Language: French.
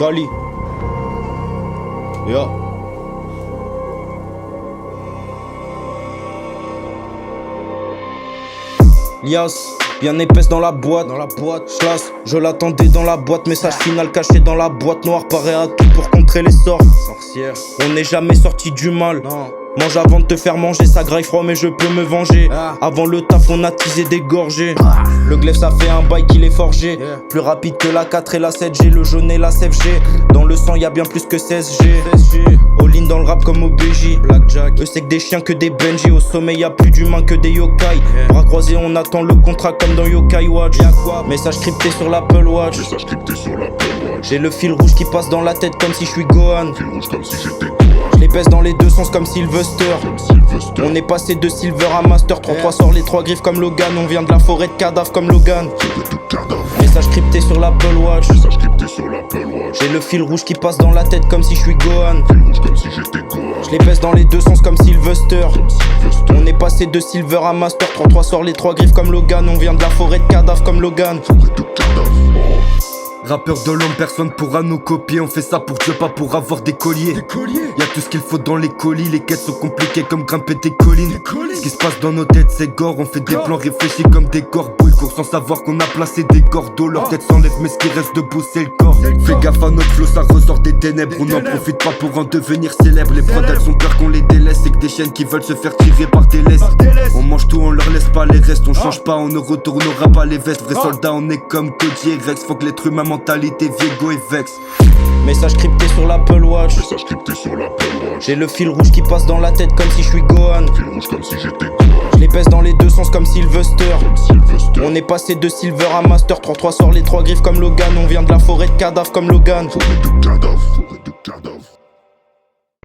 Kali. Yo. Lias, bien épaisse dans la boîte. J'lasse, je l'attendais dans la boîte. Message final caché dans la boîte noire. Paré à tout pour contrer les sorts. Sorcière. On n'est jamais sorti du mal. Non. Mange avant de te faire manger, ça graille froid mais je peux me venger. Avant le taf on a teasé des gorgées. Le glaive ça fait un bail qu'il est forgé. Plus rapide que la 4 et la 7G, le jaune et la CFG. Dans le sang y'a bien plus que 16G. All-in dans le rap comme OBJ. Blackjack. Eux c'est que des chiens que des Benji. Au sommet y'a plus d'humains que des yokai. Bras croisés on attend le contrat comme dans Yokai Watch. Message crypté sur l'Apple Watch. J'ai le fil rouge qui passe dans la tête comme si je suis Gohan. Je les baisse dans les deux sens comme Sylvester. On est passé de Silver à Master. 3-3 sort les 3 griffes comme Logan. On vient de la forêt de cadavres comme Logan. Message crypté sur l'Apple Watch. J'ai le fil rouge qui passe dans la tête comme si je suis Gohan. Je les baisse dans les deux sens comme Sylvester. On est passé de Silver à Master. 3-3 sort les 3 griffes comme Logan. On vient de la forêt de cadavres comme Logan. Rappeur de l'homme, personne pourra nous copier. On fait ça pour Dieu, pas pour avoir des colliers. Y'a tout ce qu'il faut dans les colis. Les quêtes sont compliquées comme grimper des collines. Ce qui se passe dans nos têtes c'est gore. On fait des plans réfléchis comme des corbeaux. Cours sans savoir qu'on a placé des cordeaux. Leur tête s'enlève mais ce qui reste debout c'est le corps. Fais gaffe à notre flow, ça ressort des ténèbres. On n'en profite pas pour en devenir célèbre. Les prods elles ont peur qu'on les délaisse. C'est que des chiennes qui veulent se faire tirer par des laisses. On mange tout, on leur laisse pas les restes. On change pas, on ne retournera pas les vestes. Vrais soldats on est comme Cody et Rex. Faut que l'être humain mentalité Viego et Vex. Message crypté sur l'Apple Watch. J'ai le fil rouge qui passe dans la tête comme si je suis Gohan. Je les baisse dans les deux sens comme Sylvester. On est passé de Silver à Master. 3-3 sort les 3 griffes comme Logan. On vient de la forêt de cadavres comme Logan.